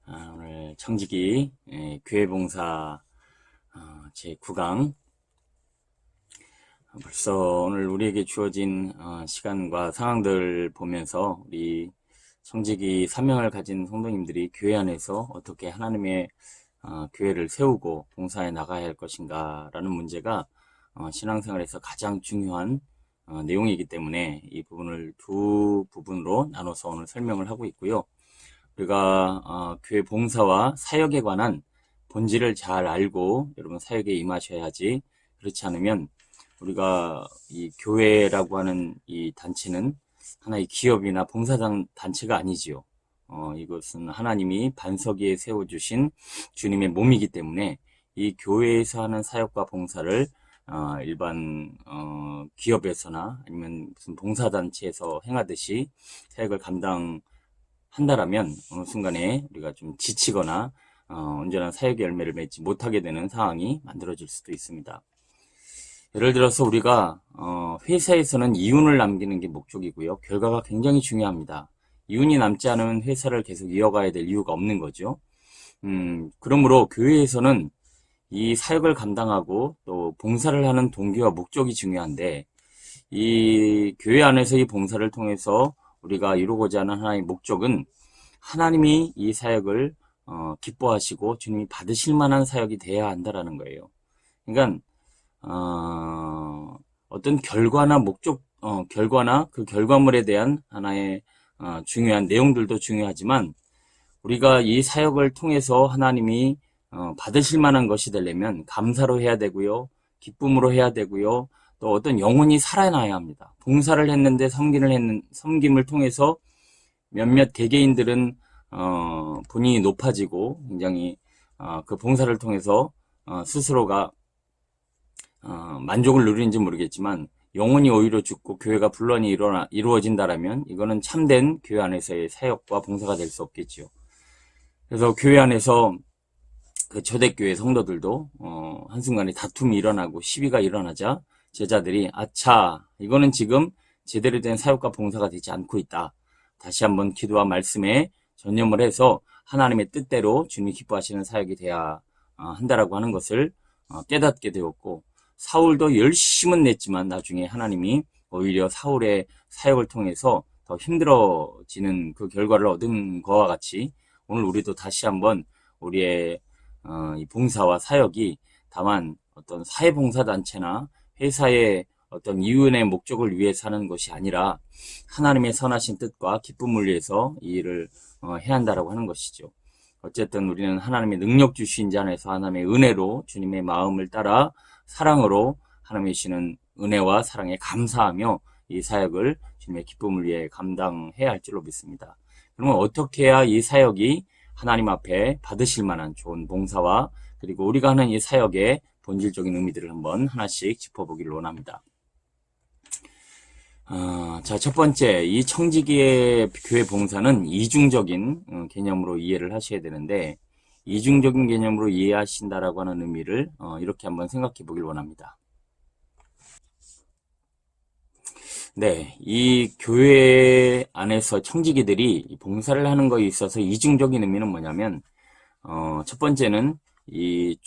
오늘 청지기 교회봉사 제9강. 벌써 오늘 우리에게 주어진 시간과 상황들 보면서 우리 청지기 사명을 가진 성도님들이 교회 안에서 어떻게 하나님의 교회를 세우고 봉사해 나가야 할 것인가 라는 문제가 신앙생활에서 가장 중요한 내용이기 때문에 이 부분을 두 부분으로 나눠서 오늘 설명을 하고 있고요. 우리가 교회 봉사와 사역에 관한 본질을 잘 알고 여러분 사역에 임하셔야지, 그렇지 않으면 우리가 이 교회라고 하는 이 단체는 하나의 기업이나 봉사단 단체가 아니지요. 이것은 하나님이 반석 위에 세워주신 주님의 몸이기 때문에 이 교회에서 하는 사역과 봉사를 일반 기업에서나 아니면 무슨 봉사단체에서 행하듯이 사역을 한다라면 어느 순간에 우리가 좀 지치거나 온전한 사역의 열매를 맺지 못하게 되는 상황이 만들어질 수도 있습니다. 예를 들어서 우리가 회사에서는 이윤을 남기는 게 목적이고요. 결과가 굉장히 중요합니다. 이윤이 남지 않으면 회사를 계속 이어가야 될 이유가 없는 거죠. 그러므로 교회에서는 이 사역을 감당하고 또 봉사를 하는 동기와 목적이 중요한데, 이 교회 안에서 이 봉사를 통해서 우리가 이루고자 하는 하나의 목적은 하나님이 이 사역을 기뻐하시고 주님이 받으실 만한 사역이 돼야 한다라는 거예요. 그러니까 어떤 결과나 결과나 그 결과물에 대한 하나의 중요한 내용들도 중요하지만, 우리가 이 사역을 통해서 하나님이 받으실 만한 것이 되려면 감사로 해야 되고요, 기쁨으로 해야 되고요, 또 어떤 영혼이 살아나야 합니다. 봉사를 했는데 섬김을 통해서 몇몇 개개인들은 본인이 높아지고 굉장히 그 봉사를 통해서 스스로가 만족을 누리는지 모르겠지만, 영혼이 오히려 죽고 교회가 분란이 이루어진다라면 이거는 참된 교회 안에서의 사역과 봉사가 될 수 없겠지요. 그래서 교회 안에서 그 초대교회 성도들도 한순간에 다툼이 일어나고 시비가 일어나자 제자들이 아차, 이거는 지금 제대로 된 사역과 봉사가 되지 않고 있다. 다시 한번 기도와 말씀에 전념을 해서 하나님의 뜻대로 주님이 기뻐하시는 사역이 돼야 한다라고 하는 것을 깨닫게 되었고, 사울도 열심은 냈지만 나중에 하나님이 오히려 사울의 사역을 통해서 더 힘들어지는 그 결과를 얻은 것과 같이, 오늘 우리도 다시 한번 우리의 이 봉사와 사역이 다만 어떤 사회봉사단체나 회사의 어떤 이윤의 목적을 위해서 하는 것이 아니라 하나님의 선하신 뜻과 기쁨을 위해서 이 일을 해야 한다라고 하는 것이죠. 어쨌든 우리는 하나님의 능력 주신 자 안에서 하나님의 은혜로 주님의 마음을 따라 사랑으로 하나님의 주시는 은혜와 사랑에 감사하며 이 사역을 주님의 기쁨을 위해 감당해야 할 줄로 믿습니다. 그러면 어떻게 해야 이 사역이 하나님 앞에 받으실 만한 좋은 봉사와, 그리고 우리가 하는 이 사역의 본질적인 의미들을 한번 하나씩 짚어보기를 원합니다. 자, 첫 번째, 이 청지기의 교회 봉사는 이중적인 개념으로 이해를 하셔야 되는데, 이중적인 개념으로 이해하신다라고 하는 의미를 이렇게 한번 생각해 보길 원합니다. 네, 이 교회 안에서 청지기들이 봉사를 하는 것에 있어서 이중적인 의미는 뭐냐면, 첫 번째는 이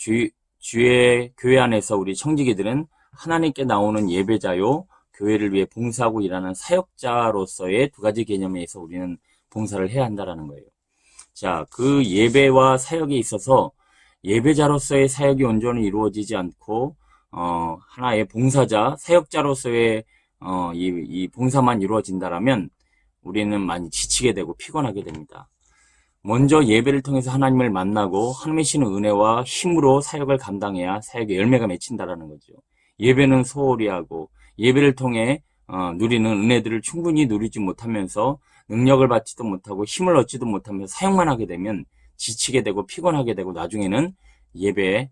주의 교회 안에서 우리 청지기들은 하나님께 나오는 예배자요, 교회를 위해 봉사하고 일하는 사역자로서의 두 가지 개념에서 우리는 봉사를 해야 한다라는 거예요. 자, 그 예배와 사역에 있어서 예배자로서의 사역이 온전히 이루어지지 않고 하나의 봉사자, 사역자로서의 이 봉사만 이루어진다라면 우리는 많이 지치게 되고 피곤하게 됩니다. 먼저 예배를 통해서 하나님을 만나고 하나님의 주시는 은혜와 힘으로 사역을 감당해야 사역의 열매가 맺힌다라는 거죠. 예배는 소홀히 하고 예배를 통해 누리는 은혜들을 충분히 누리지 못하면서 능력을 받지도 못하고 힘을 얻지도 못하면서 사역만 하게 되면 지치게 되고 피곤하게 되고 나중에는 예배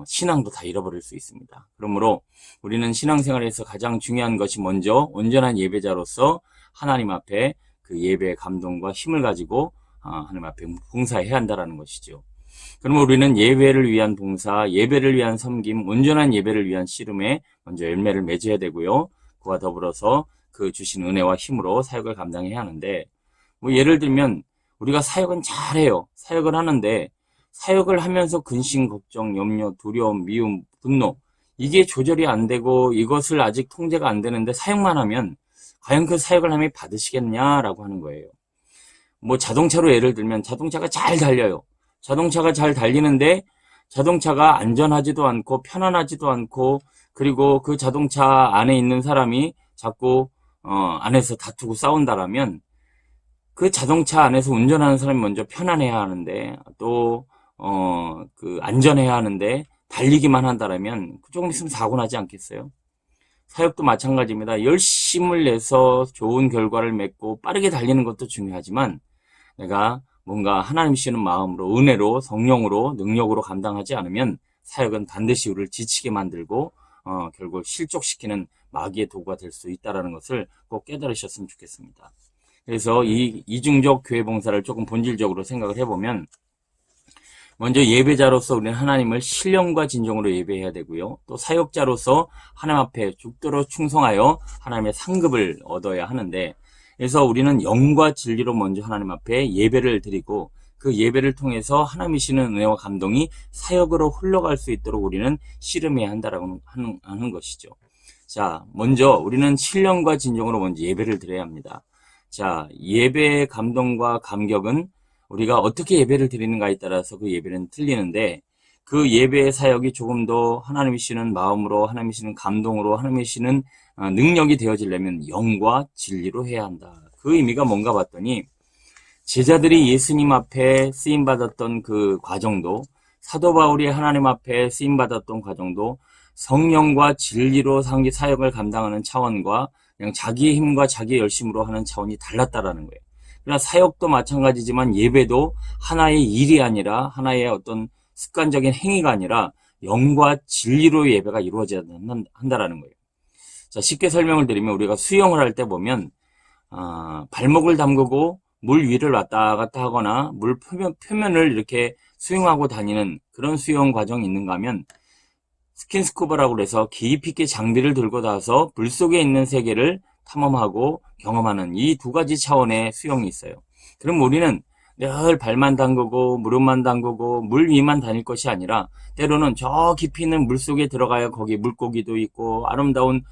신앙도 다 잃어버릴 수 있습니다. 그러므로 우리는 신앙생활에서 가장 중요한 것이 먼저 온전한 예배자로서 하나님 앞에 그 예배의 감동과 힘을 가지고 하나님 앞에 봉사해야 한다는 것이죠. 그러면 우리는 예배를 위한 봉사, 예배를 위한 섬김, 온전한 예배를 위한 씨름에 먼저 열매를 맺어야 되고요. 그와 더불어서 그 주신 은혜와 힘으로 사역을 감당해야 하는데, 뭐 예를 들면 우리가 사역은 잘해요. 사역을 하는데 사역을 하면서 근심, 걱정, 염려, 두려움, 미움, 분노 이게 조절이 안 되고 이것을 아직 통제가 안 되는데 사역만 하면 과연 그 사역을 하나님이 받으시겠냐라고 하는 거예요. 뭐 자동차로 예를 들면 자동차가 잘 달려요. 자동차가 잘 달리는데 자동차가 안전하지도 않고 편안하지도 않고 그리고 그 자동차 안에 있는 사람이 자꾸 안에서 다투고 싸운다라면 그 자동차 안에서 운전하는 사람이 먼저 편안해야 하는데 또 그 안전해야 하는데 달리기만 한다라면 조금 있으면 사고 나지 않겠어요? 사역도 마찬가지입니다. 열심을 내서 좋은 결과를 맺고 빠르게 달리는 것도 중요하지만 내가 뭔가 하나님 주시는 마음으로 은혜로 성령으로 능력으로 감당하지 않으면 사역은 반드시 우리를 지치게 만들고 결국 실족시키는 마귀의 도구가 될 수 있다는 것을 꼭 깨달으셨으면 좋겠습니다. 그래서 이 이중적 교회 봉사를 조금 본질적으로 생각을 해보면 먼저 예배자로서 우리는 하나님을 신령과 진정으로 예배해야 되고요. 또 사역자로서 하나님 앞에 죽도록 충성하여 하나님의 상급을 얻어야 하는데 그래서 우리는 영과 진리로 먼저 하나님 앞에 예배를 드리고 그 예배를 통해서 하나님이시는 은혜와 감동이 사역으로 흘러갈 수 있도록 우리는 씨름해야 한다라고 하는 것이죠. 자, 먼저 우리는 신령과 진정으로 먼저 예배를 드려야 합니다. 자, 예배의 감동과 감격은 우리가 어떻게 예배를 드리는가에 따라서 그 예배는 틀리는데 그 예배의 사역이 조금 더 하나님이시는 마음으로 하나님이시는 감동으로 하나님이시는 능력이 되어지려면 영과 진리로 해야 한다. 그 의미가 뭔가 봤더니 제자들이 예수님 앞에 쓰임받았던 그 과정도 사도 바울이 하나님 앞에 쓰임받았던 과정도 성령과 진리로 사역을 감당하는 차원과 그냥 자기의 힘과 자기의 열심으로 하는 차원이 달랐다라는 거예요. 그러나 사역도 마찬가지지만 예배도 하나의 일이 아니라 하나의 어떤 습관적인 행위가 아니라 영과 진리로 예배가 이루어져야 한다라는 거예요. 자, 쉽게 설명을 드리면 우리가 수영을 할 때 보면 발목을 담그고 물 위를 왔다 갔다 하거나 물 표면을 이렇게 수영하고 다니는 그런 수영 과정이 있는가 하면 스킨스쿠버라고 해서 깊이 있게 장비를 들고 나서 물속에 있는 세계를 탐험하고 경험하는 이 두 가지 차원의 수영이 있어요. 그럼 우리는 늘 발만 담그고 무릎만 담그고 물 위만 다닐 것이 아니라 때로는 저 깊이 있는 물속에 들어가야 거기 물고기도 있고 아름다운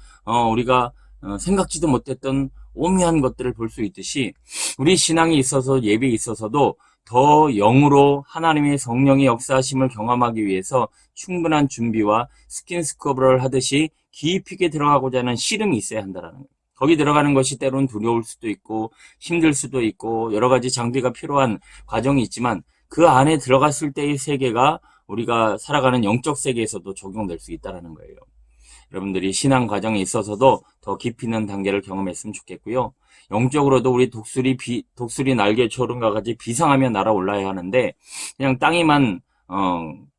우리가 생각지도 못했던 오묘한 것들을 볼 수 있듯이 우리 신앙이 있어서 예배에 있어서도 더 영으로 하나님의 성령의 역사하심을 경험하기 위해서 충분한 준비와 스킨스커버를 하듯이 깊이 있게 들어가고자 하는 씨름이 있어야 한다는 거예요. 거기 들어가는 것이 때로는 두려울 수도 있고 힘들 수도 있고 여러 가지 장비가 필요한 과정이 있지만 그 안에 들어갔을 때의 세계가 우리가 살아가는 영적 세계에서도 적용될 수 있다는 거예요. 여러분들이 신앙 과정에 있어서도 더 깊이 있는 단계를 경험했으면 좋겠고요. 영적으로도 우리 독수리 날개처럼과 같이 비상하며 날아올라야 하는데 그냥 땅에만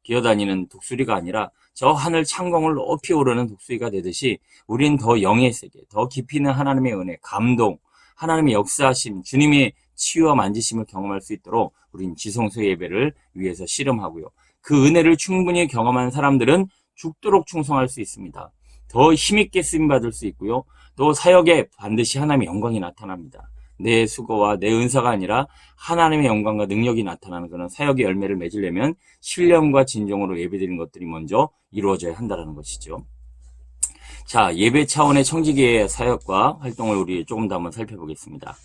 기어다니는 독수리가 아니라 저 하늘 창공을 높이 오르는 독수리가 되듯이 우린 더 영의 세계, 더 깊이 있는 하나님의 은혜, 감동, 하나님의 역사하심, 주님의 치유와 만지심을 경험할 수 있도록 우린 지성소 예배를 위해서 씨름하고요. 그 은혜를 충분히 경험한 사람들은 죽도록 충성할 수 있습니다. 더 힘있게 쓰임받을 수 있고요. 또 사역에 반드시 하나님의 영광이 나타납니다. 내 수고와 내 은사가 아니라 하나님의 영광과 능력이 나타나는 그런 사역의 열매를 맺으려면 신령과 진정으로 예배드리는 것들이 먼저 이루어져야 한다는 것이죠. 자, 예배 차원의 청지기의 사역과 활동을 우리 조금 더 한번 살펴보겠습니다.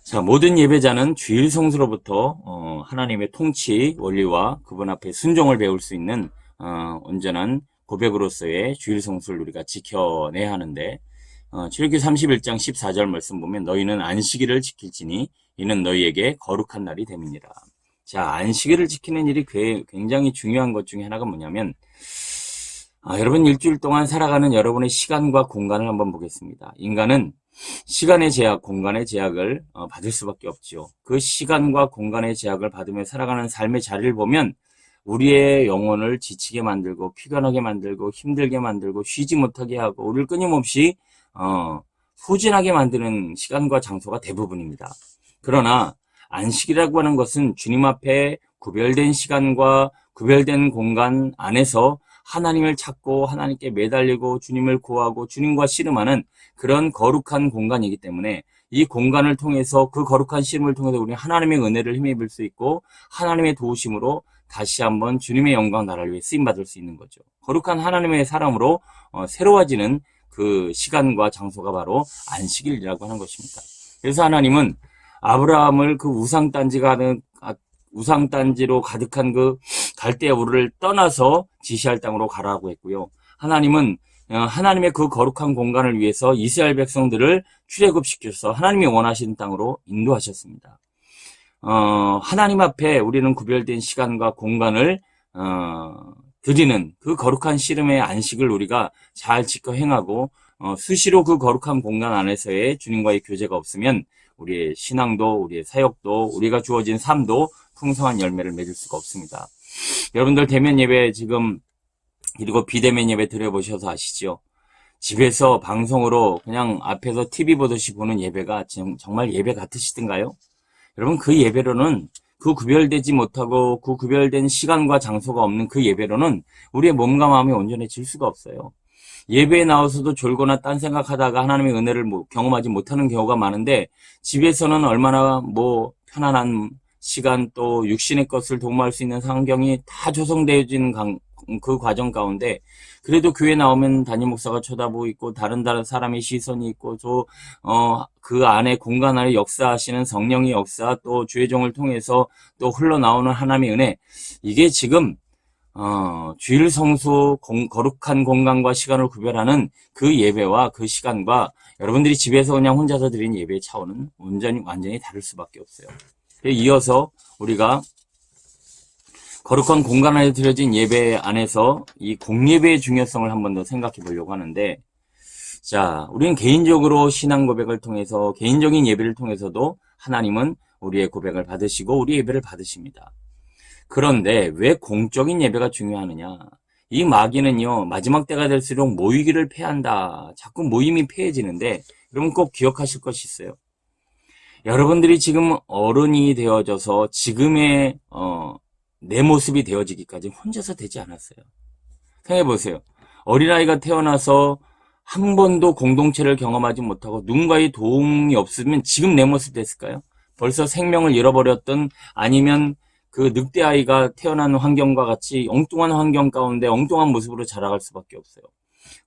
자, 모든 예배자는 주일 성수로부터 하나님의 통치, 원리와 그분 앞에 순종을 배울 수 있는 온전한 고백으로서의 주일 성수를 우리가 지켜내야 하는데 출애굽기 31장 14절 말씀 보면 너희는 안식일을 지킬지니 이는 너희에게 거룩한 날이 됨이니라. 자, 안식일을 지키는 일이 굉장히 중요한 것 중에 하나가 뭐냐면 여러분 일주일 동안 살아가는 여러분의 시간과 공간을 한번 보겠습니다. 인간은 시간의 제약, 공간의 제약을 받을 수밖에 없지요. 그 시간과 공간의 제약을 받으며 살아가는 삶의 자리를 보면 우리의 영혼을 지치게 만들고 피곤하게 만들고 힘들게 만들고 쉬지 못하게 하고 우리를 끊임없이 소진하게 만드는 시간과 장소가 대부분입니다. 그러나 안식이라고 하는 것은 주님 앞에 구별된 시간과 구별된 공간 안에서 하나님을 찾고 하나님께 매달리고 주님을 구하고 주님과 씨름하는 그런 거룩한 공간이기 때문에 이 공간을 통해서 그 거룩한 씨름을 통해서 우리 하나님의 은혜를 힘입을 수 있고 하나님의 도우심으로 다시 한번 주님의 영광 나라를 위해 쓰임받을 수 있는 거죠. 거룩한 하나님의 사람으로 새로워지는 그 시간과 장소가 바로 안식일이라고 하는 것입니다. 그래서 하나님은 아브라함을 그 우상단지로 가득한 그 갈대아 우르를 떠나서 지시할 땅으로 가라고 했고요. 하나님은 하나님의 그 거룩한 공간을 위해서 이스라엘 백성들을 출애굽시켜서 하나님이 원하시는 땅으로 인도하셨습니다. 하나님 앞에 우리는 구별된 시간과 공간을 드리는 그 거룩한 씨름의 안식을 우리가 잘 지켜 행하고 수시로 그 거룩한 공간 안에서의 주님과의 교제가 없으면 우리의 신앙도 우리의 사역도 우리가 주어진 삶도 풍성한 열매를 맺을 수가 없습니다. 여러분들 대면 예배 지금 그리고 비대면 예배 드려보셔서 아시죠? 집에서 방송으로 그냥 앞에서 TV 보듯이 보는 예배가 정말 예배 같으시던가요? 여러분 그 예배로는 그 구별되지 못하고 그 구별된 시간과 장소가 없는 그 예배로는 우리의 몸과 마음이 온전해질 수가 없어요. 예배에 나와서도 졸거나 딴 생각하다가 하나님의 은혜를 경험하지 못하는 경우가 많은데 집에서는 얼마나 편안한 시간 또 육신의 것을 도모할 수 있는 환경이 다 조성되어지는 그 과정 가운데 그래도 교회 나오면 담임 목사가 쳐다보고 있고 다른 사람의 시선이 있고 그 안에 공간 안에 역사하시는 성령의 역사 또 주의 종을 통해서 또 흘러나오는 하나님의 은혜 이게 지금 주일 성수 거룩한 공간과 시간을 구별하는 그 예배와 그 시간과 여러분들이 집에서 그냥 혼자서 드리는 예배의 차원은 완전히 다를 수밖에 없어요. 이어서 우리가 거룩한 공간 안에 드려진 예배 안에서 이 공예배의 중요성을 한 번 더 생각해 보려고 하는데 자, 우리는 개인적으로 신앙 고백을 통해서 개인적인 예배를 통해서도 하나님은 우리의 고백을 받으시고 우리 예배를 받으십니다. 그런데 왜 공적인 예배가 중요하느냐? 이 마귀는요, 마지막 때가 될수록 모이기를 패한다. 자꾸 모임이 패해지는데 여러분 꼭 기억하실 것이 있어요. 여러분들이 지금 어른이 되어져서 지금의 내 모습이 되어지기까지 혼자서 되지 않았어요. 생각해보세요. 어린아이가 태어나서 한 번도 공동체를 경험하지 못하고 누군가의 도움이 없으면 지금 내 모습 됐을까요? 벌써 생명을 잃어버렸던 아니면 그 늑대아이가 태어난 환경과 같이 엉뚱한 환경 가운데 엉뚱한 모습으로 자라갈 수밖에 없어요.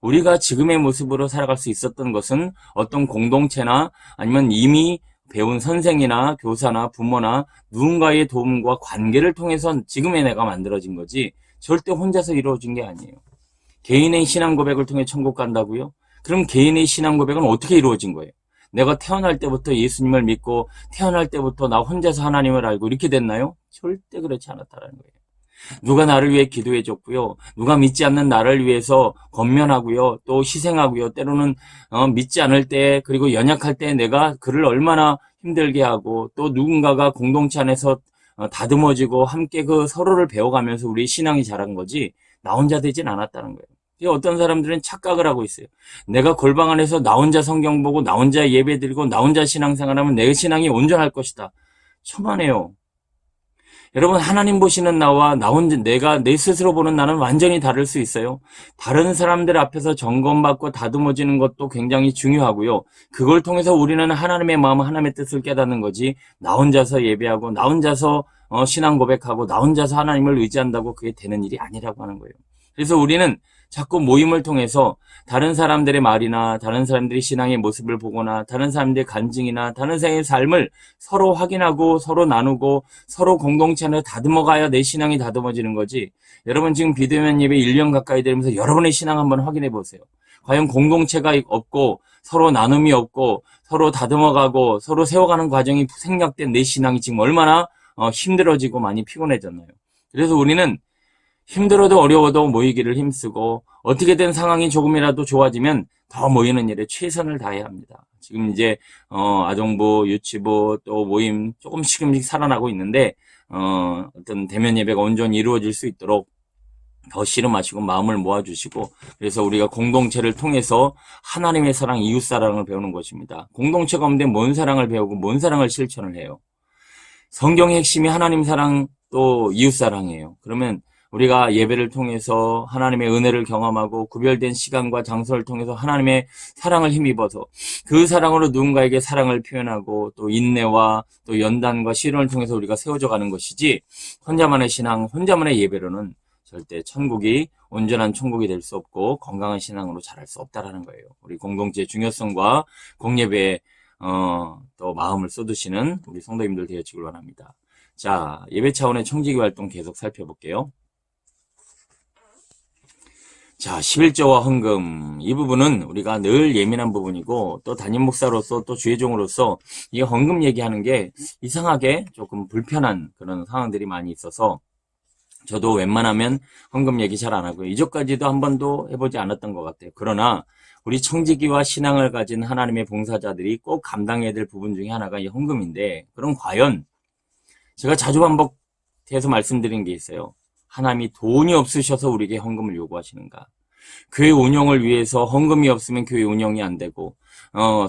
우리가 지금의 모습으로 살아갈 수 있었던 것은 어떤 공동체나 아니면 이미 배운 선생이나 교사나 부모나 누군가의 도움과 관계를 통해서 지금의 내가 만들어진 거지 절대 혼자서 이루어진 게 아니에요. 개인의 신앙 고백을 통해 천국 간다고요? 그럼 개인의 신앙 고백은 어떻게 이루어진 거예요? 내가 태어날 때부터 예수님을 믿고 태어날 때부터 나 혼자서 하나님을 알고 이렇게 됐나요? 절대 그렇지 않았다는 거예요. 누가 나를 위해 기도해 줬고요. 누가 믿지 않는 나를 위해서 권면하고요. 또 희생하고요. 때로는 믿지 않을 때 그리고 연약할 때 내가 그를 얼마나 힘들게 하고 또 누군가가 공동체 안에서 다듬어지고 함께 그 서로를 배워가면서 우리 신앙이 자란 거지 나 혼자 되진 않았다는 거예요. 어떤 사람들은 착각을 하고 있어요. 내가 골방 안에서 나 혼자 성경 보고 나 혼자 예배 드리고 나 혼자 신앙생활하면 내 신앙이 온전할 것이다. 천만에요. 여러분 하나님 보시는 나와 나 혼자 내가 내 스스로 보는 나는 완전히 다를 수 있어요. 다른 사람들 앞에서 점검받고 다듬어지는 것도 굉장히 중요하고요. 그걸 통해서 우리는 하나님의 마음 하나님의 뜻을 깨닫는 거지 나 혼자서 예배하고 나 혼자서 신앙 고백하고 나 혼자서 하나님을 의지한다고 그게 되는 일이 아니라고 하는 거예요. 그래서 우리는 자꾸 모임을 통해서 다른 사람들의 말이나 다른 사람들의 신앙의 모습을 보거나 다른 사람들의 간증이나 다른 사람의 삶을 서로 확인하고 서로 나누고 서로 공동체 안에 다듬어가야 내 신앙이 다듬어지는 거지. 여러분 지금 비대면 예배 1년 가까이 되면서 여러분의 신앙 한번 확인해 보세요. 과연 공동체가 없고 서로 나눔이 없고 서로 다듬어가고 서로 세워가는 과정이 생략된 내 신앙이 지금 얼마나 힘들어지고 많이 피곤해졌나요? 그래서 우리는 힘들어도 어려워도 모이기를 힘쓰고 어떻게든 상황이 조금이라도 좋아지면 더 모이는 일에 최선을 다해야 합니다. 지금 이제 아동부, 유치부 또 모임 조금씩 살아나고 있는데 어떤 대면 예배가 온전히 이루어질 수 있도록 더 씨름하시고 마음을 모아주시고 그래서 우리가 공동체를 통해서 하나님의 사랑, 이웃 사랑을 배우는 것입니다. 공동체가 없는데 뭔 사랑을 배우고 뭔 사랑을 실천을 해요? 성경의 핵심이 하나님 사랑 또 이웃 사랑이에요. 그러면 우리가 예배를 통해서 하나님의 은혜를 경험하고 구별된 시간과 장소를 통해서 하나님의 사랑을 힘입어서 그 사랑으로 누군가에게 사랑을 표현하고 또 인내와 또 연단과 실현을 통해서 우리가 세워져 가는 것이지, 혼자만의 신앙, 혼자만의 예배로는 절대 천국이 온전한 천국이 될 수 없고 건강한 신앙으로 자랄 수 없다라는 거예요. 우리 공동체의 중요성과 공예배에 또 마음을 쏟으시는 우리 성도님들 되어지길 원합니다. 자, 예배 차원의 청지기 활동 계속 살펴볼게요. 자, 11조와 헌금. 이 부분은 우리가 늘 예민한 부분이고, 또 담임 목사로서 또 주의종으로서 이 헌금 얘기하는 게 이상하게 조금 불편한 그런 상황들이 많이 있어서 저도 웬만하면 헌금 얘기 잘 안 하고요. 이전까지도 한 번도 해보지 않았던 것 같아요. 그러나 우리 청지기와 신앙을 가진 하나님의 봉사자들이 꼭 감당해야 될 부분 중에 하나가 이 헌금인데, 그럼 과연 제가 자주 반복해서 말씀드린 게 있어요. 하나님이 돈이 없으셔서 우리에게 헌금을 요구하시는가? 교회 운영을 위해서 헌금이 없으면 교회 운영이 안 되고,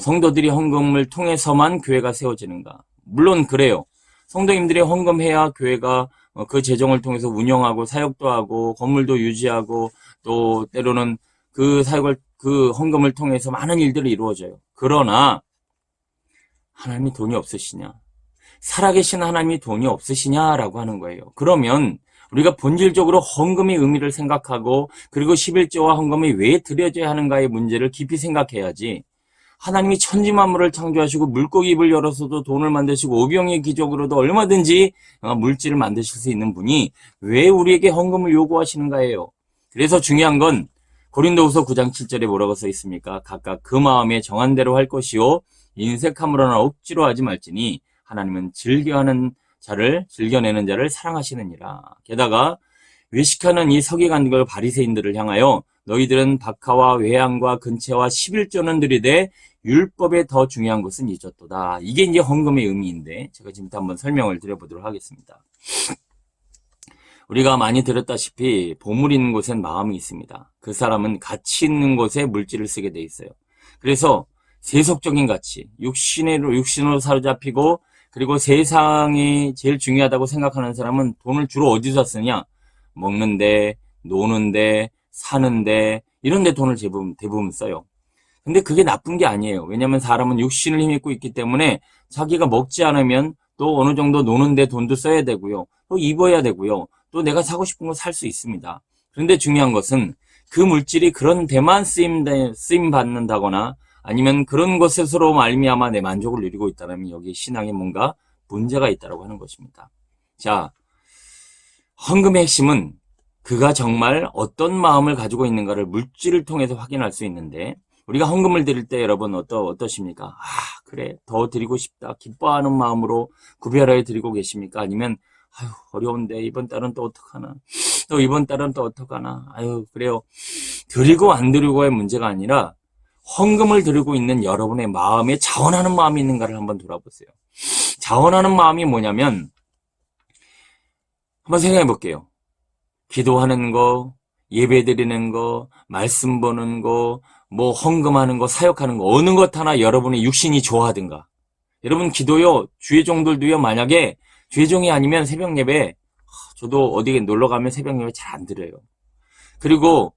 성도들이 헌금을 통해서만 교회가 세워지는가? 물론 그래요. 성도님들이 헌금해야 교회가 그 재정을 통해서 운영하고 사역도 하고 건물도 유지하고 또 때로는 그 사역을, 그 헌금을 통해서 많은 일들이 이루어져요. 그러나 하나님이 돈이 없으시냐? 살아계신 하나님이 돈이 없으시냐라고 하는 거예요. 그러면 우리가 본질적으로 헌금의 의미를 생각하고, 그리고 11조와 헌금이 왜 드려져야 하는가의 문제를 깊이 생각해야지, 하나님이 천지만물을 창조하시고 물고기 입을 열어서도 돈을 만드시고 오병이의 기적으로도 얼마든지 물질을 만드실 수 있는 분이 왜 우리에게 헌금을 요구하시는가예요. 그래서 중요한 건 고린도후서 9장 7절에 뭐라고 써 있습니까? 각각 그 마음에 정한 대로 할 것이요 인색함으로나 억지로 하지 말지니 하나님은 즐겨내는 자를 사랑하시느니라. 게다가 외식하는 이 서기관과 바리새인들을 향하여 너희들은 박하와 외양과 근체와 11조는 드리되 율법에 더 중요한 것은 잊었도다. 이게 이제 헌금의 의미인데, 제가 지금부터 한번 설명을 드려보도록 하겠습니다. 우리가 많이 들었다시피 보물 있는 곳엔 마음이 있습니다. 그 사람은 가치 있는 곳에 물질을 쓰게 돼 있어요. 그래서 세속적인 가치, 육신으로 사로잡히고, 그리고 세상이 제일 중요하다고 생각하는 사람은 돈을 주로 어디서 쓰냐? 먹는데, 노는데, 사는데, 이런 데 돈을 대부분 써요. 근데 그게 나쁜 게 아니에요. 왜냐면 사람은 육신을 힘입고 있기 때문에 자기가 먹지 않으면 또 어느 정도 노는데 돈도 써야 되고요. 또 입어야 되고요. 또 내가 사고 싶은 거 살 수 있습니다. 그런데 중요한 것은 그 물질이 그런 데만 쓰임 받는다거나 아니면 그런 것에서로 말미암아 내 만족을 누리고 있다면 여기 신앙에 뭔가 문제가 있다고 하는 것입니다. 자, 헌금의 핵심은 그가 정말 어떤 마음을 가지고 있는가를 물질을 통해서 확인할 수 있는데, 우리가 헌금을 드릴 때 여러분 어떠십니까? 아, 그래, 더 드리고 싶다, 기뻐하는 마음으로 구별하여 드리고 계십니까? 아니면 아유, 어려운데 이번 달은 또 어떡하나, 또 이번 달은 또 어떡하나, 아유, 그래요. 드리고 안 드리고의 문제가 아니라 헌금을 드리고 있는 여러분의 마음에 자원하는 마음이 있는가를 한번 돌아보세요. 자원하는 마음이 뭐냐면, 한번 생각해 볼게요. 기도하는 거, 예배 드리는 거, 말씀 보는 거, 뭐 헌금하는 거, 사역하는 거, 어느 것 하나 여러분의 육신이 좋아하든가. 여러분 기도요, 주의종들도요, 만약에 주의종이 아니면 새벽 예배, 저도 어디 놀러 가면 새벽 예배 잘 안 드려요. 그리고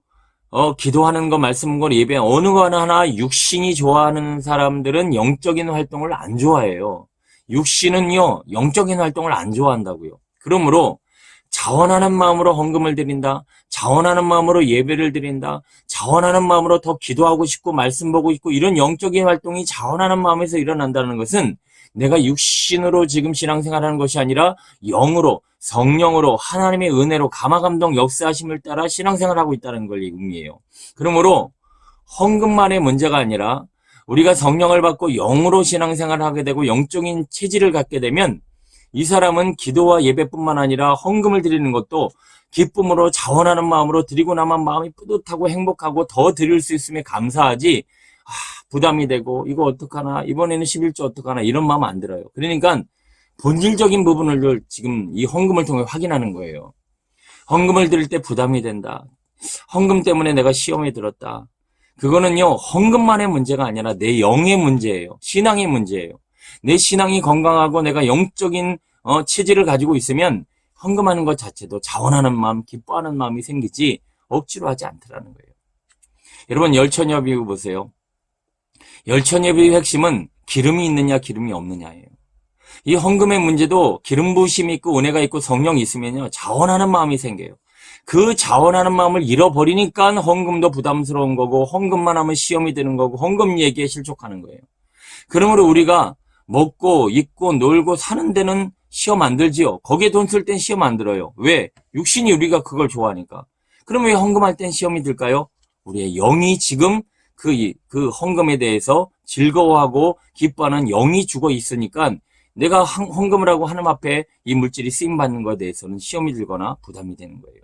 기도하는 거, 말씀 거, 예배 어느 거 하나 육신이 좋아하는 사람들은 영적인 활동을 안 좋아해요. 육신은요, 영적인 활동을 안 좋아한다고요. 그러므로 자원하는 마음으로 헌금을 드린다, 자원하는 마음으로 예배를 드린다, 자원하는 마음으로 더 기도하고 싶고 말씀 보고 싶고 이런 영적인 활동이 자원하는 마음에서 일어난다는 것은 내가 육신으로 지금 신앙생활하는 것이 아니라 영으로, 성령으로, 하나님의 은혜로 감화감동 역사하심을 따라 신앙생활하고 있다는 걸 의미해요. 그러므로 헌금만의 문제가 아니라 우리가 성령을 받고 영으로 신앙생활을 하게 되고 영적인 체질을 갖게 되면 이 사람은 기도와 예배뿐만 아니라 헌금을 드리는 것도 기쁨으로 자원하는 마음으로 드리고 나면 마음이 뿌듯하고 행복하고 더 드릴 수 있음에 감사하지, 부담이 되고 이거 어떡하나, 이번에는 11조 어떡하나 이런 마음 안 들어요. 그러니까 본질적인 부분을 지금 이 헌금을 통해 확인하는 거예요. 헌금을 드릴 때 부담이 된다, 헌금 때문에 내가 시험에 들었다, 그거는요 헌금만의 문제가 아니라 내 영의 문제예요. 신앙의 문제예요. 내 신앙이 건강하고 내가 영적인 체질을 가지고 있으면 헌금하는 것 자체도 자원하는 마음, 기뻐하는 마음이 생기지 억지로 하지 않더라는 거예요. 여러분 열처녀비 보세요. 열처녀비의 핵심은 기름이 있느냐 기름이 없느냐예요. 이 헌금의 문제도 기름 부으심이 있고 은혜가 있고 성령이 있으면요 자원하는 마음이 생겨요. 그 자원하는 마음을 잃어버리니까 헌금도 부담스러운 거고 헌금만 하면 시험이 되는 거고 헌금 얘기에 실족하는 거예요. 그러므로 우리가 먹고 입고 놀고 사는 데는 시험 안 들지요. 거기에 돈 쓸 땐 시험 안 들어요. 왜? 육신이 우리가 그걸 좋아하니까. 그러면 왜 헌금할 땐 시험이 들까요? 우리의 영이 지금 그 헌금에 대해서 즐거워하고 기뻐하는 영이 죽어 있으니까 내가 헌금을 하고 하나님 앞에 이 물질이 쓰임받는 것에 대해서는 시험이 들거나 부담이 되는 거예요.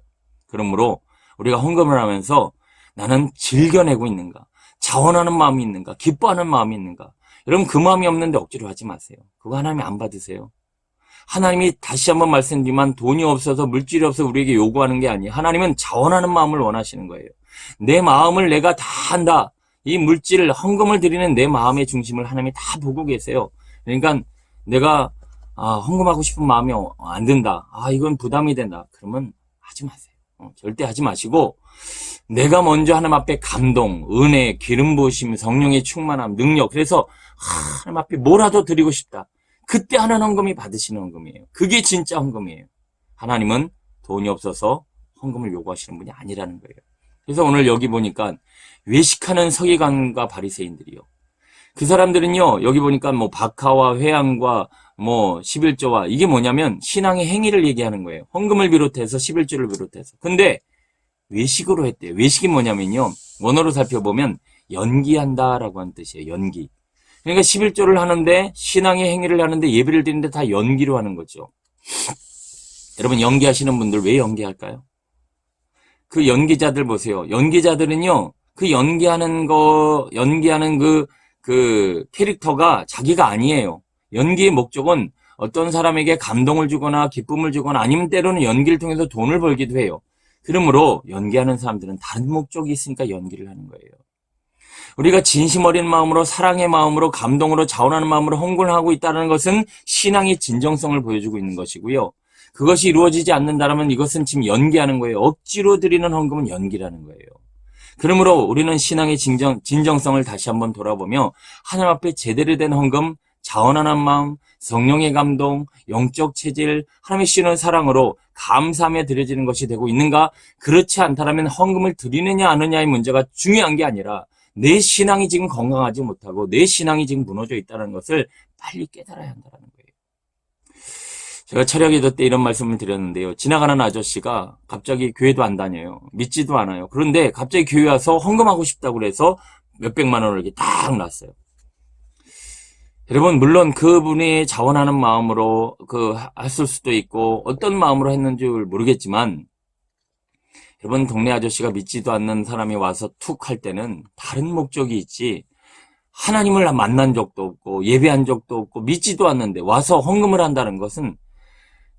그러므로 우리가 헌금을 하면서 나는 즐겨내고 있는가? 자원하는 마음이 있는가? 기뻐하는 마음이 있는가? 여러분 그 마음이 없는데 억지로 하지 마세요. 그거 하나님이 안 받으세요. 하나님이 다시 한번 말씀드리지만 돈이 없어서 물질이 없어서 우리에게 요구하는 게 아니에요. 하나님은 자원하는 마음을 원하시는 거예요. 내 마음을 내가 다 한다. 이 물질 헌금을 드리는 내 마음의 중심을 하나님이 다 보고 계세요. 그러니까 내가 헌금하고 싶은 마음이 안 든다. 이건 부담이 된다. 그러면 하지 마세요. 절대 하지 마시고 내가 먼저 하나님 앞에 감동, 은혜, 기름 부으심, 성령의 충만함, 능력 그래서 하나님 앞에 뭐라도 드리고 싶다. 그때 하는 헌금이 받으시는 헌금이에요. 그게 진짜 헌금이에요. 하나님은 돈이 없어서 헌금을 요구하시는 분이 아니라는 거예요. 그래서 오늘 여기 보니까 외식하는 서기관과 바리새인들이요. 그 사람들은요, 여기 보니까 뭐 박하와 회향과 뭐 11조와 이게 뭐냐면 신앙의 행위를 얘기하는 거예요. 헌금을 비롯해서 11조를 비롯해서. 근데 외식으로 했대요. 외식이 뭐냐면요. 원어로 살펴보면 연기한다라고 하는 뜻이에요. 연기. 그러니까 11조를 하는데 신앙의 행위를 하는데 예배를 드리는데 다 연기로 하는 거죠. 여러분 연기하시는 분들 왜 연기할까요? 그 연기자들 보세요. 연기자들은요. 그 연기하는 그 캐릭터가 자기가 아니에요. 연기의 목적은 어떤 사람에게 감동을 주거나 기쁨을 주거나 아니면 때로는 연기를 통해서 돈을 벌기도 해요. 그러므로 연기하는 사람들은 다른 목적이 있으니까 연기를 하는 거예요. 우리가 진심 어린 마음으로 사랑의 마음으로 감동으로 자원하는 마음으로 헌금을 하고 있다는 것은 신앙의 진정성을 보여주고 있는 것이고요. 그것이 이루어지지 않는다면 이것은 지금 연기하는 거예요. 억지로 드리는 헌금은 연기라는 거예요. 그러므로 우리는 신앙의 진정성을 다시 한번 돌아보며 하나님 앞에 제대로 된 헌금, 자원하는 마음, 성령의 감동, 영적 체질, 하나님의 시는 사랑으로 감사하며 드려지는 것이 되고 있는가? 그렇지 않다면 헌금을 드리느냐 안 하느냐의 문제가 중요한 게 아니라 내 신앙이 지금 건강하지 못하고 내 신앙이 지금 무너져 있다는 것을 빨리 깨달아야 한다는 거예요. 제가 철야기도 때 이런 말씀을 드렸는데요. 지나가는 아저씨가 갑자기 교회도 안 다녀요. 믿지도 않아요. 그런데 갑자기 교회 와서 헌금하고 싶다고 그래서 몇백만 원을 이렇게 딱 놨어요. 여러분 물론 그분이 자원하는 마음으로 했을 수도 있고 어떤 마음으로 했는지 모르겠지만 여러분 동네 아저씨가 믿지도 않는 사람이 와서 툭 할 때는 다른 목적이 있지 하나님을 만난 적도 없고 예배한 적도 없고 믿지도 않는데 와서 헌금을 한다는 것은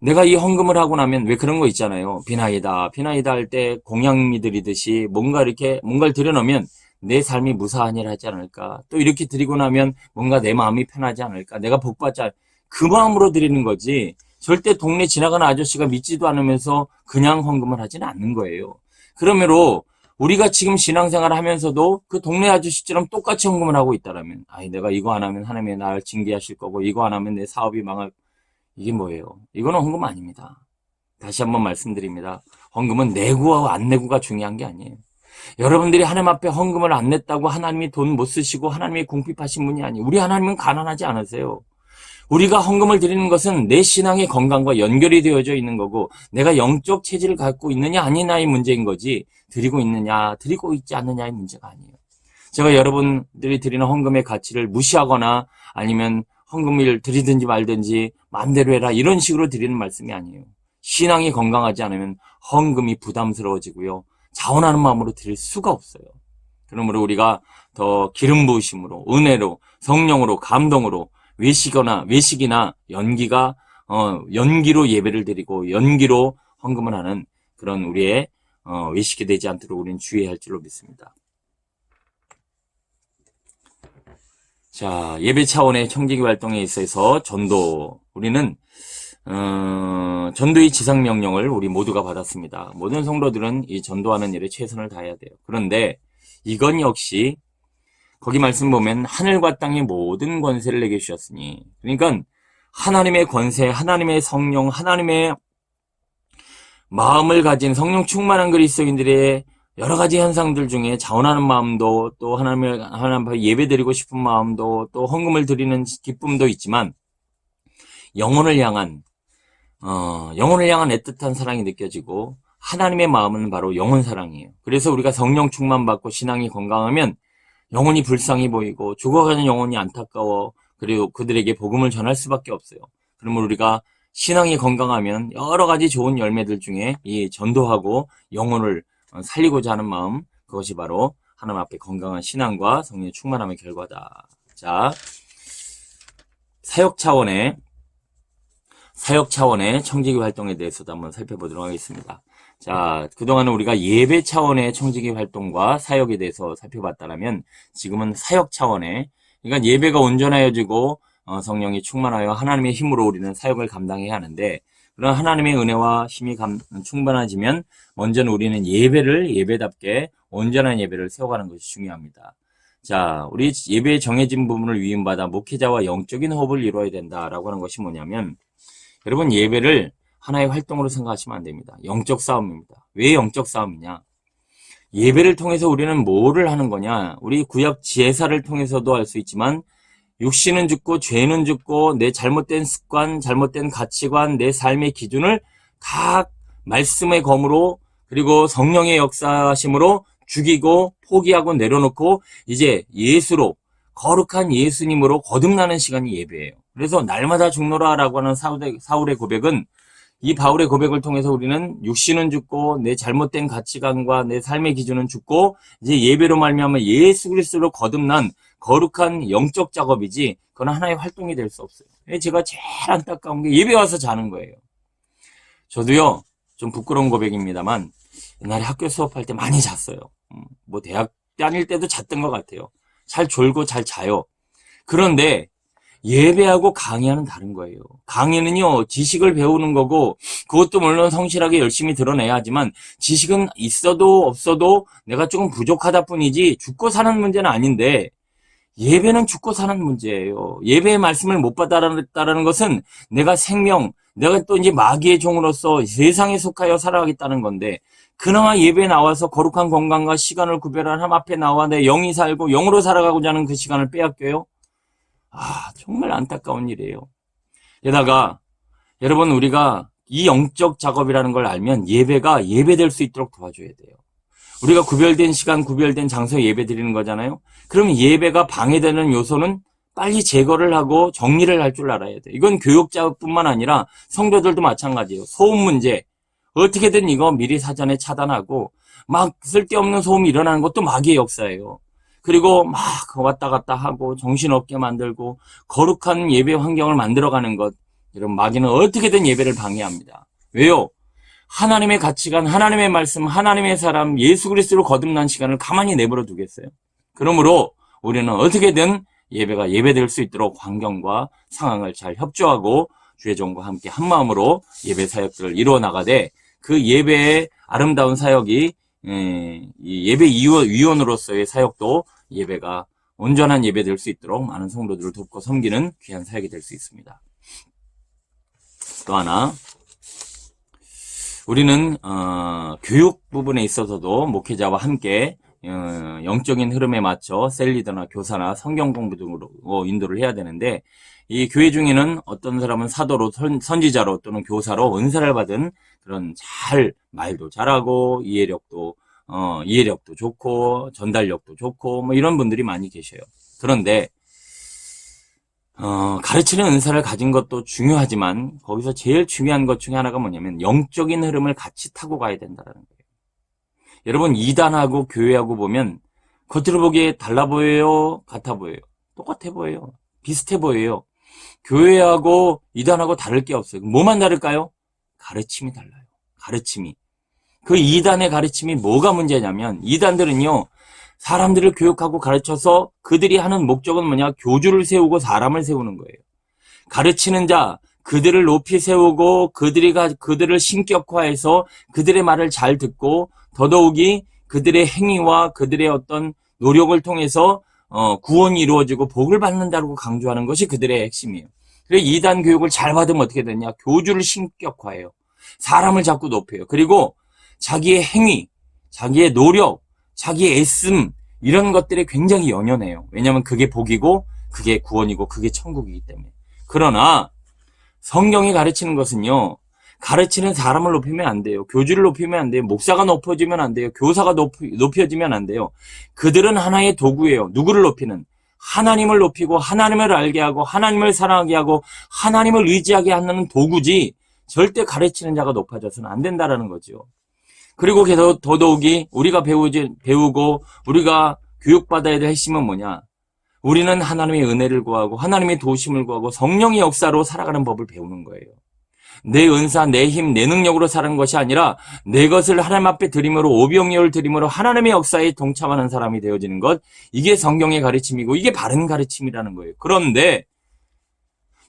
내가 이 헌금을 하고 나면 왜 그런 거 있잖아요. 비나이다 할 때 공양미 드리듯이 뭔가를 드려놓으면 내 삶이 무사한 일 하지 않을까. 또 이렇게 드리고 나면 뭔가 내 마음이 편하지 않을까. 내가 복받지 않을까. 그 마음으로 드리는 거지. 절대 동네 지나가는 아저씨가 믿지도 않으면서 그냥 헌금을 하지는 않는 거예요. 그러므로 우리가 지금 신앙생활을 하면서도 그 동네 아저씨처럼 똑같이 헌금을 하고 있다라면 내가 이거 안 하면 하나님이 나를 징계하실 거고 이거 안 하면 내 사업이 망할 이게 뭐예요? 이거는 헌금 아닙니다. 다시 한번 말씀드립니다. 헌금은 내고와 안 내고가 중요한 게 아니에요. 여러분들이 하나님 앞에 헌금을 안 냈다고 하나님이 돈 못 쓰시고 하나님이 궁핍하신 분이 아니에요. 우리 하나님은 가난하지 않으세요. 우리가 헌금을 드리는 것은 내 신앙의 건강과 연결이 되어져 있는 거고 내가 영적 체질을 갖고 있느냐 아니냐의 문제인 거지 드리고 있느냐 드리고 있지 않느냐의 문제가 아니에요. 제가 여러분들이 드리는 헌금의 가치를 무시하거나 아니면 헌금을 드리든지 말든지 마음대로 해라 이런 식으로 드리는 말씀이 아니에요. 신앙이 건강하지 않으면 헌금이 부담스러워지고요. 자원하는 마음으로 드릴 수가 없어요. 그러므로 우리가 더 기름 부으심으로 은혜로 성령으로 감동으로 외식이나 연기로 예배를 드리고 연기로 헌금을 하는 그런 우리의 외식이 되지 않도록 우리는 주의해야 할 줄로 믿습니다. 자, 예배 차원의 청지기 활동에 있어서 전도 우리는 전도의 지상명령을 우리 모두가 받았습니다. 모든 성도들은 이 전도하는 일에 최선을 다해야 돼요. 그런데 이건 역시 거기 말씀 보면 하늘과 땅의 모든 권세를 내게 주셨으니, 그러니까 하나님의 권세, 하나님의 성령, 하나님의 마음을 가진 성령 충만한 그리스도인들의 여러 가지 현상들 중에 자원하는 마음도, 또 하나님 앞에 예배드리고 싶은 마음도, 또 헌금을 드리는 기쁨도 있지만 영혼을 향한 애틋한 사랑이 느껴지고, 하나님의 마음은 바로 영혼 사랑이에요. 그래서 우리가 성령 충만 받고 신앙이 건강하면 영혼이 불쌍히 보이고 죽어가는 영혼이 안타까워, 그리고 그들에게 복음을 전할 수밖에 없어요. 그러면 우리가 신앙이 건강하면 여러 가지 좋은 열매들 중에 이 전도하고 영혼을 살리고자 하는 마음, 그것이 바로 하나님 앞에 건강한 신앙과 성령의 충만함의 결과다. 자, 사역 차원의 청지기 활동에 대해서도 한번 살펴보도록 하겠습니다. 자, 그동안은 우리가 예배 차원의 청지기 활동과 사역에 대해서 살펴봤다면, 지금은 사역 차원의, 그러니까 예배가 온전하여지고 성령이 충만하여 하나님의 힘으로 우리는 사역을 감당해야 하는데, 그런 하나님의 은혜와 힘이 충만해지면 먼저는 우리는 예배를 예배답게 온전한 예배를 세워가는 것이 중요합니다. 자, 우리 예배에 정해진 부분을 위임받아 목회자와 영적인 호흡을 이루어야 된다라고 하는 것이 뭐냐면, 여러분, 예배를 하나의 활동으로 생각하시면 안 됩니다. 영적 싸움입니다. 왜 영적 싸움이냐? 예배를 통해서 우리는 뭐를 하는 거냐? 우리 구약 제사를 통해서도 알 수 있지만, 육신은 죽고 죄는 죽고 내 잘못된 습관, 잘못된 가치관, 내 삶의 기준을 다 말씀의 검으로, 그리고 성령의 역사심으로 죽이고 포기하고 내려놓고 이제 예수로, 거룩한 예수님으로 거듭나는 시간이 예배예요. 그래서 날마다 죽노라라고 하는 사울의 고백은, 이 바울의 고백을 통해서 우리는 육신은 죽고 내 잘못된 가치관과 내 삶의 기준은 죽고 이제 예배로 말미암아 예수 그리스도로 거듭난 거룩한 영적 작업이지, 그건 하나의 활동이 될 수 없어요. 제가 제일 안타까운 게 예배 와서 자는 거예요. 저도요, 좀 부끄러운 고백입니다만 옛날에 학교 수업할 때 많이 잤어요. 뭐 대학 다닐 때도 잤던 것 같아요. 잘 졸고 잘 자요. 그런데 예배하고 강의하는 다른 거예요. 강의는요, 지식을 배우는 거고, 그것도 물론 성실하게 열심히 드러내야 하지만, 지식은 있어도 없어도 내가 조금 부족하다 뿐이지 죽고 사는 문제는 아닌데, 예배는 죽고 사는 문제예요. 예배의 말씀을 못 받았다라는 것은 내가 내가 또 이제 마귀의 종으로서 세상에 속하여 살아가겠다는 건데, 그나마 예배에 나와서 거룩한 건강과 시간을 구별한 하나님 앞에 나와 내 영이 살고 영으로 살아가고자 하는 그 시간을 빼앗겨요? 정말 안타까운 일이에요. 게다가 여러분, 우리가 이 영적 작업이라는 걸 알면 예배가 예배될 수 있도록 도와줘야 돼요. 우리가 구별된 시간, 구별된 장소에 예배 드리는 거잖아요. 그러면 예배가 방해되는 요소는 빨리 제거를 하고 정리를 할 줄 알아야 돼요. 이건 교육자뿐만 아니라 성도들도 마찬가지예요. 소음 문제, 어떻게든 이거 미리 사전에 차단하고, 막 쓸데없는 소음이 일어나는 것도 마귀의 역사예요. 그리고 막 왔다 갔다 하고 정신없게 만들고 거룩한 예배 환경을 만들어가는 것, 이런 마귀는 어떻게든 예배를 방해합니다. 왜요? 하나님의 가치관, 하나님의 말씀, 하나님의 사람, 예수 그리스도로 거듭난 시간을 가만히 내버려 두겠어요? 그러므로 우리는 어떻게든 예배가 예배될 수 있도록 환경과 상황을 잘 협조하고 주의 종과 함께 한마음으로 예배 사역들을 이루어 나가되, 그 예배의 아름다운 사역이 이 예배 위원으로서의 사역도 예배가 온전한 예배 될 수 있도록 많은 성도들을 돕고 섬기는 귀한 사역이 될 수 있습니다. 또 하나, 우리는 교육 부분에 있어서도 목회자와 함께 영적인 흐름에 맞춰 셀리더나 교사나 성경 공부 등으로 인도를 해야 되는데, 이 교회 중에는 어떤 사람은 사도로, 선지자로 또는 교사로 은사를 받은 그런 말도 잘하고 이해력도 좋고 전달력도 좋고 뭐 이런 분들이 많이 계셔요. 그런데 가르치는 은사를 가진 것도 중요하지만 거기서 제일 중요한 것 중에 하나가 뭐냐면 영적인 흐름을 같이 타고 가야 된다는 거예요. 여러분, 이단하고 교회하고 보면 겉으로 보기에 달라 보여요? 같아 보여요? 똑같아 보여요? 비슷해 보여요? 교회하고 이단하고 다를 게 없어요. 뭐만 다를까요? 가르침이 달라요. 가르침이. 그 이단의 가르침이 뭐가 문제냐면, 이단들은요, 사람들을 교육하고 가르쳐서 그들이 하는 목적은 뭐냐? 교주를 세우고 사람을 세우는 거예요. 가르치는 자, 그들을 높이 세우고 그들을 신격화해서 그들의 말을 잘 듣고 더더욱이 그들의 행위와 그들의 어떤 노력을 통해서 구원이 이루어지고 복을 받는다고 강조하는 것이 그들의 핵심이에요. 그래서 이단 교육을 잘 받으면 어떻게 되냐? 교주를 신격화해요. 사람을 자꾸 높여요. 그리고 자기의 행위, 자기의 노력, 자기의 애씀 이런 것들에 굉장히 연연해요. 왜냐하면 그게 복이고 그게 구원이고 그게 천국이기 때문에. 그러나 성경이 가르치는 것은요. 가르치는 사람을 높이면 안 돼요. 교주를 높이면 안 돼요. 목사가 높여지면 안 돼요. 교사가 높여지면 안 돼요. 그들은 하나의 도구예요. 누구를 높이는? 하나님을 높이고 하나님을 알게 하고 하나님을 사랑하게 하고 하나님을 의지하게 하는 도구지 절대 가르치는 자가 높아져서는 안 된다라는 거죠. 그리고 더더욱이 우리가 배우고 우리가 교육받아야 될 핵심은 뭐냐? 우리는 하나님의 은혜를 구하고 하나님의 도우심을 구하고 성령의 역사로 살아가는 법을 배우는 거예요. 내 은사, 내 힘, 내 능력으로 사는 것이 아니라 내 것을 하나님 앞에 드림으로 오병이어를 드림으로 하나님의 역사에 동참하는 사람이 되어지는 것, 이게 성경의 가르침이고 이게 바른 가르침이라는 거예요. 그런데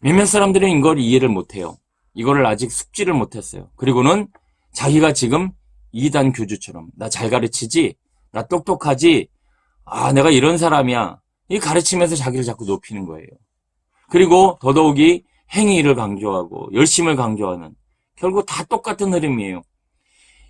몇몇 사람들은 이걸 이해를 못해요. 이거를 아직 숙지를 못했어요. 그리고는 자기가 지금 이단 교주처럼 나 잘 가르치지, 나 똑똑하지, 내가 이런 사람이야. 이 가르치면서 자기를 자꾸 높이는 거예요. 그리고 더더욱이 행위를 강조하고 열심을 강조하는 결국 다 똑같은 흐름이에요.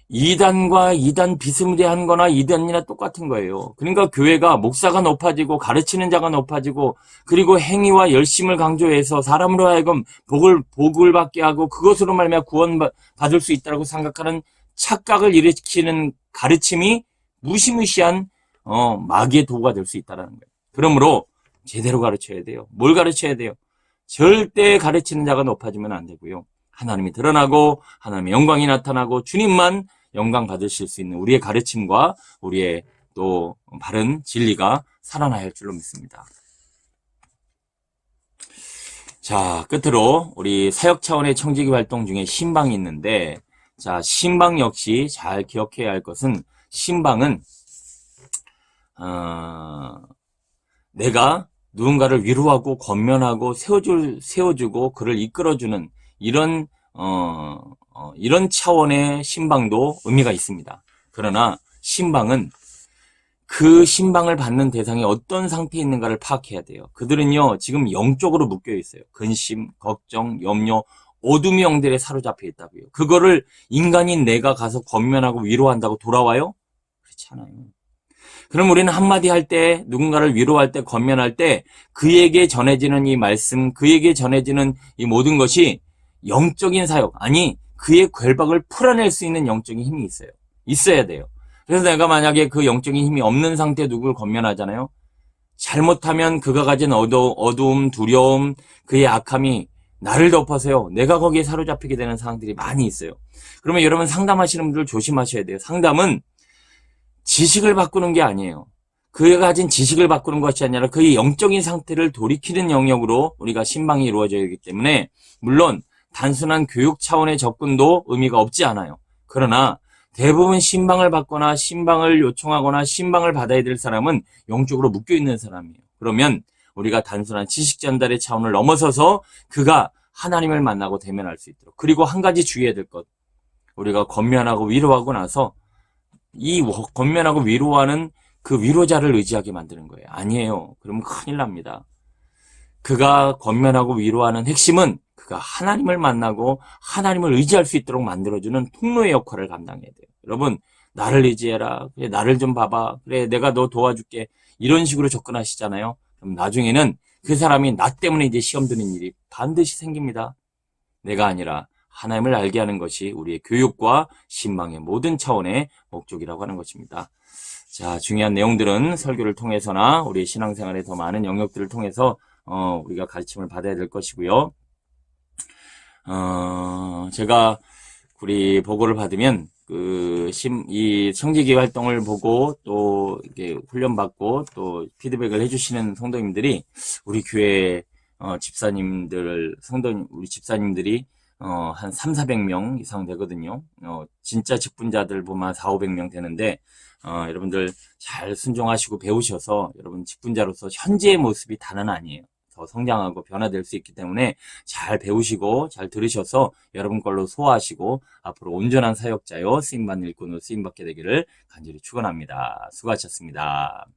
이단과 이단 비스무리한 거나 이단이나 똑같은 거예요. 그러니까 교회가 목사가 높아지고 가르치는 자가 높아지고 그리고 행위와 열심을 강조해서 사람으로 하여금 복을 받게 하고 그것으로 말미암아 구원받을 수 있다고 생각하는 착각을 일으키는 가르침이 무시무시한 마귀의 도구가 될 수 있다는 거예요. 그러므로 제대로 가르쳐야 돼요. 뭘 가르쳐야 돼요? 절대 가르치는 자가 높아지면 안 되고요. 하나님이 드러나고 하나님의 영광이 나타나고 주님만 영광 받으실 수 있는 우리의 가르침과 우리의 또 바른 진리가 살아나야 할 줄로 믿습니다. 자, 끝으로 우리 사역 차원의 청지기 활동 중에 신방이 있는데, 자, 신방 역시 잘 기억해야 할 것은 신방은 내가 누군가를 위로하고 권면하고 세워주고 그를 이끌어주는 이런 차원의 신방도 의미가 있습니다. 그러나 신방은 그 신방을 받는 대상이 어떤 상태에 있는가를 파악해야 돼요. 그들은요 지금 영적으로 묶여 있어요. 근심, 걱정, 염려, 어둠의 영들에 사로잡혀 있다고요. 그거를 인간인 내가 가서 권면하고 위로한다고 돌아와요? 그렇지 않아요. 그럼 우리는 한마디 할 때, 누군가를 위로할 때, 권면할 때 그에게 전해지는 이 말씀, 그에게 전해지는 이 모든 것이 영적인 사역, 아니 그의 결박을 풀어낼 수 있는 영적인 힘이 있어야 돼요. 그래서 내가 만약에 그 영적인 힘이 없는 상태에 누구를 권면하잖아요. 잘못하면 그가 가진 어두움, 두려움, 그의 악함이 나를 덮어서요. 내가 거기에 사로잡히게 되는 상황들이 많이 있어요. 그러면 여러분 상담하시는 분들 조심하셔야 돼요. 상담은 지식을 바꾸는 게 아니에요. 그가 가진 지식을 바꾸는 것이 아니라 그의 영적인 상태를 돌이키는 영역으로 우리가 신방이 이루어져야 하기 때문에 물론 단순한 교육 차원의 접근도 의미가 없지 않아요. 그러나 대부분 신방을 받거나 신방을 요청하거나 신방을 받아야 될 사람은 영적으로 묶여있는 사람이에요. 그러면 우리가 단순한 지식 전달의 차원을 넘어서서 그가 하나님을 만나고 대면할 수 있도록. 그리고 한 가지 주의해야 될 것. 우리가 권면하고 위로하고 나서 이 권면하고 위로하는 그 위로자를 의지하게 만드는 거예요. 아니에요. 그러면 큰일 납니다. 그가 권면하고 위로하는 핵심은 그가 하나님을 만나고 하나님을 의지할 수 있도록 만들어주는 통로의 역할을 감당해야 돼요. 여러분, 나를 의지해라. 그래, 나를 좀 봐봐. 그래, 내가 너 도와줄게. 이런 식으로 접근하시잖아요. 그럼 나중에는 그 사람이 나 때문에 이제 시험 드는 일이 반드시 생깁니다. 내가 아니라 하나님을 알게 하는 것이 우리의 교육과 신방의 모든 차원의 목적이라고 하는 것입니다. 자, 중요한 내용들은 설교를 통해서나 우리의 신앙생활의 더 많은 영역들을 통해서 우리가 가르침을 받아야 될 것이고요. 제가 우리 보고를 받으면 이 청지기 활동을 보고 또 이렇게 훈련받고 또 피드백을 해주시는 성도님들이 우리 교회 우리 집사님들이 한 300~400명 이상 되거든요. 진짜 직분자들 보면 400~500명 되는데 여러분들 잘 순종하시고 배우셔서 여러분 직분자로서 현재의 모습이 다는 아니에요. 더 성장하고 변화될 수 있기 때문에 잘 배우시고 잘 들으셔서 여러분 걸로 소화하시고 앞으로 온전한 사역자요 쓰임받는 일꾼으로 쓰임받게 되기를 간절히 축원합니다. 수고하셨습니다.